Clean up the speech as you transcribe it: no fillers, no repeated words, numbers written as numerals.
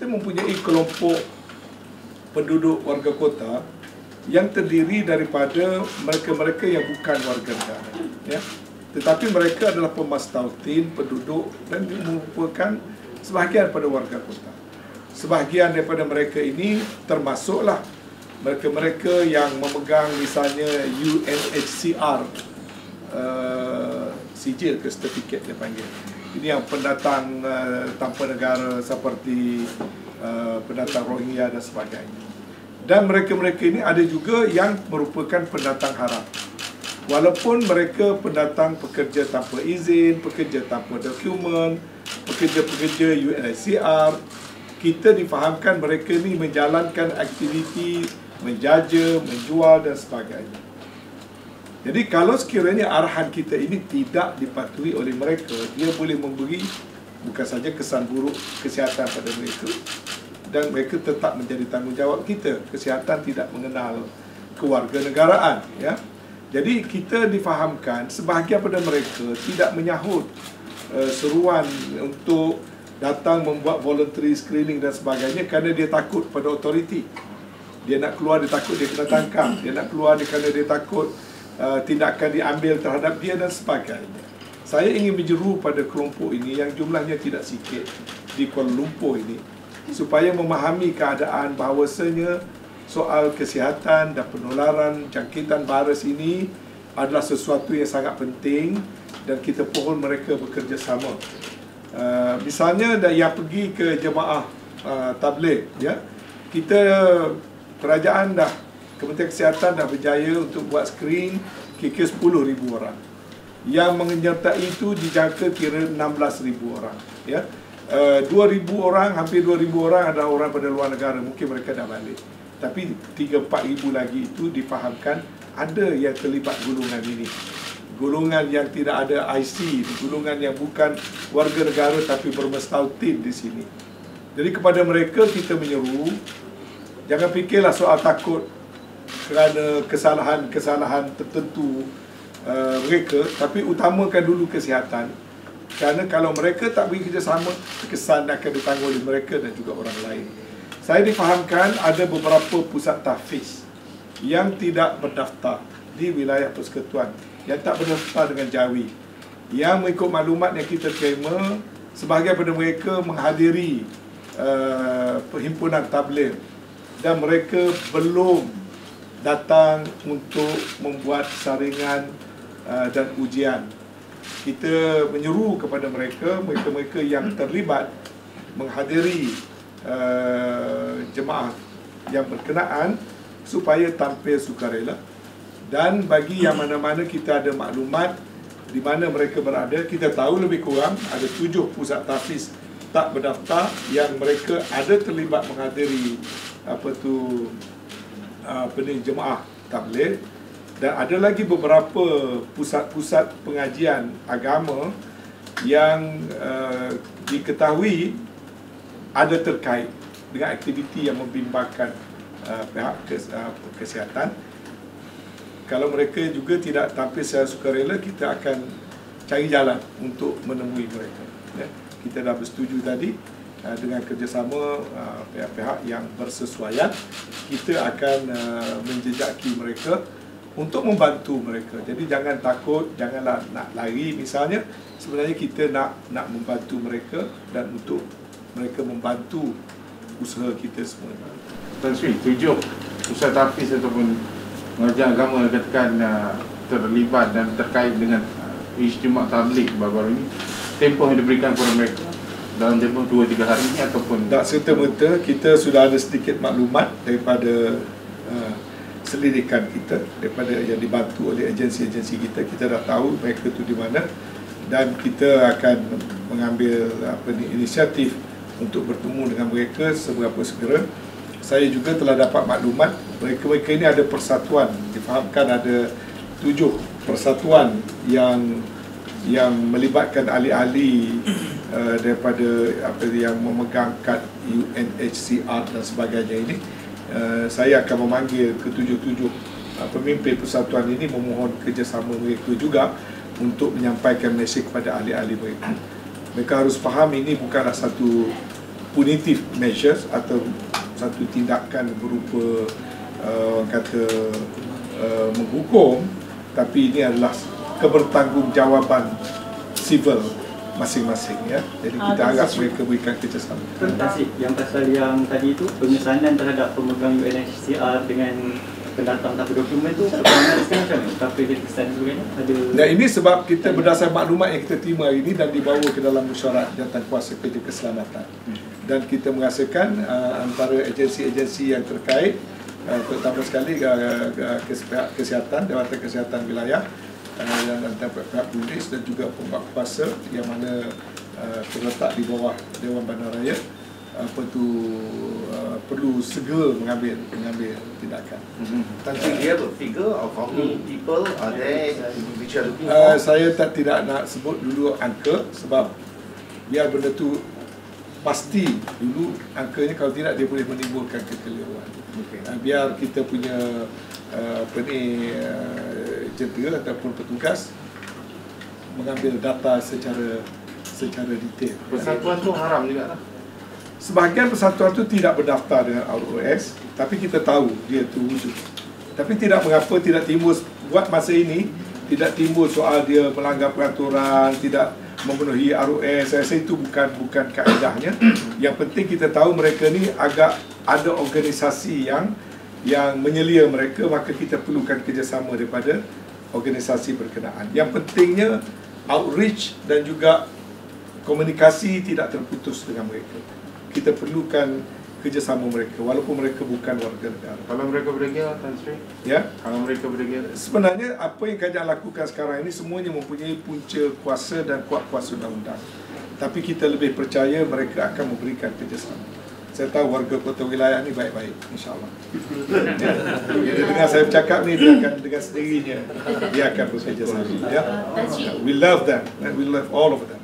kita mempunyai kelompok penduduk warga kota yang terdiri daripada mereka-mereka yang bukan warga negara, ya. Tetapi mereka adalah pemastautin, penduduk dan merupakan sebahagian pada warga kota. Sebahagian daripada mereka ini termasuklah mereka-mereka yang memegang misalnya UNHCR sijil ke sertifikat dia panggil. Ini yang pendatang tanpa negara seperti pendatang Rohingya dan sebagainya. Dan mereka-mereka ini ada juga yang merupakan pendatang haram. Walaupun mereka pendatang pekerja tanpa izin, pekerja tanpa dokumen, pekerja-pekerja UNHCR, kita difahamkan mereka ini menjalankan aktiviti menjaja, menjual dan sebagainya. Jadi kalau sekiranya arahan kita ini tidak dipatuhi oleh mereka, dia boleh memberi bukan saja kesan buruk kesihatan pada mereka, dan mereka tetap menjadi tanggungjawab kita. Kesihatan tidak mengenal kewarganegaraan, ya. Jadi kita difahamkan sebahagian pada mereka tidak menyahut seruan untuk datang membuat voluntary screening dan sebagainya kerana dia takut pada autoriti. Dia nak keluar, dia takut dia kena tangkap. Dia nak keluar kerana dia takut tindakan diambil terhadap dia dan sebagainya. Saya ingin menjeru pada kelompok ini yang jumlahnya tidak sikit di Kuala Lumpur ini, supaya memahami keadaan bahawasanya soal kesihatan dan penularan jangkitan virus ini adalah sesuatu yang sangat penting dan kita pohon mereka bekerjasama. Misalnya yang pergi ke jemaah tabligh, ya, kita kerajaan Kementerian Kesihatan dah berjaya untuk buat screen kira 10,000 orang. Yang menyertai itu dijangka kira 16,000 orang, ya. 2,000 orang, hampir 2,000 orang adalah orang pada luar negara, mungkin mereka dah balik. Tapi 3-4 ribu lagi itu difahamkan ada yang terlibat golongan ini. Golongan yang tidak ada IC, golongan yang bukan warga negara tapi bermestautin di sini. Jadi kepada mereka kita menyeru, jangan fikirlah soal takut kerana kesalahan tertentu mereka, tapi utamakan dulu kesihatan. Kerana kalau mereka tak beri kerjasama, kesan akan ditanggung oleh mereka dan juga orang lain. Saya difahamkan ada beberapa pusat tahfiz yang tidak berdaftar di wilayah persekutuan, yang tak berdaftar dengan Jawi. Yang mengikut maklumat yang kita terima, sebahagian daripada mereka menghadiri perhimpunan tabligh dan mereka belum datang untuk membuat saringan dan ujian. Kita menyeru kepada mereka yang terlibat menghadiri jemaah yang berkenaan supaya tampil sukarela. Dan bagi yang mana-mana kita ada maklumat di mana mereka berada, kita tahu lebih kurang ada 7 pusat tahfiz tak berdaftar yang mereka ada terlibat menghadiri jemaah tabligh. Dan ada lagi beberapa pusat-pusat pengajian agama yang diketahui ada terkait dengan aktiviti yang membimbangkan pihak kesihatan. Kalau mereka juga tidak tampil secara sukarela, kita akan cari jalan untuk menemui mereka, ya. Kita dah bersetuju tadi dengan kerjasama pihak-pihak yang bersesuaian, kita akan menjejaki mereka untuk membantu mereka. Jadi jangan takut, janganlah nak lari misalnya. Sebenarnya kita nak membantu mereka dan untuk mereka membantu usaha kita semua. Tuan Sri, 7 pusat tahfiz ataupun pengajian agama katakan terlibat dan terkait dengan ijtima' tabligh baru-baru ini, tempoh yang diberikan kepada mereka dalam tempoh 2-3 hari ini ataupun tak serta-merta. Kita sudah ada sedikit maklumat daripada selidikan kita, daripada yang dibantu oleh agensi-agensi kita. Kita dah tahu mereka tu di mana dan kita akan mengambil inisiatif untuk bertemu dengan mereka seberapa segera. Saya juga telah dapat maklumat mereka ini ada persatuan, difahamkan ada 7 persatuan yang melibatkan ahli-ahli daripada yang memegang kad UNHCR dan sebagainya ini. Saya akan memanggil ke-7 pemimpin persatuan ini, memohon kerjasama mereka juga untuk menyampaikan mesej kepada ahli-ahli mereka. Mereka harus faham ini bukanlah satu punitive measures atau satu tindakan berupa orang kata menghukum, tapi ini adalah kebertanggungjawaan civil masing-masing, ya. Jadi kita harap mereka berikan kerjasama. Terima kasih. Yang pasal yang tadi itu pengesanan terhadap pemegang UNHCR dengan pendatang tanpa dokumen tu macam mana? Tapi dia kesan sebagainya ada. Dan ini sebab kita berdasar maklumat yang kita terima hari ini dan dibawa ke dalam mesyuarat Jawatankuasa Kerja Keselamatan. Dan kita merasakan antara agensi-agensi yang terkait, terutama sekali kesihatan, Jabatan Kesihatan Wilayah, dan pihak polis dan juga pembuat kuasa yang mana terletak di bawah Dewan Bandaraya perlu segera mengambil tindakan. Tan Sri, do you have a figure of how many people are there which are looking for? Saya tidak nak sebut dulu angka sebab biar benda tu pasti dulu angkanya, kalau tidak dia boleh menimbulkan kekeliruan. Biar kita punya jentera ataupun petugas mengambil data secara detail. Persatuan tu haram juga lah. Sebahagian persatuan tu tidak berdaftar dengan ROS, tapi kita tahu dia tu wujud. Tapi tidak mengapa tidak timbul buat masa ini, tidak timbul soal dia melanggar peraturan, tidak memenuhi ROS. Saya rasa itu bukan kaedahnya. Yang penting kita tahu mereka ni agak ada organisasi yang menyelia mereka, maka kita perlukan kerjasama daripada organisasi berkenaan. Yang pentingnya outreach dan juga komunikasi tidak terputus dengan mereka. Kita perlukan kerjasama mereka walaupun mereka bukan warga negara. Kalau mereka berdegil, Tan Sri? Ya. Kalau mereka berdegil? Sebenarnya apa yang kerajaan lakukan sekarang ini semuanya mempunyai punca kuasa dan kuat kuasa undang-undang. Tapi kita lebih percaya mereka akan memberikan kerjasama. Saya tahu warga kota wilayah ni baik-baik, insya-Allah. Dia dengar saya bercakap ni, dia akan dengan sendirinya dia akan bekerjasama. Ya. We love them and we love all of them.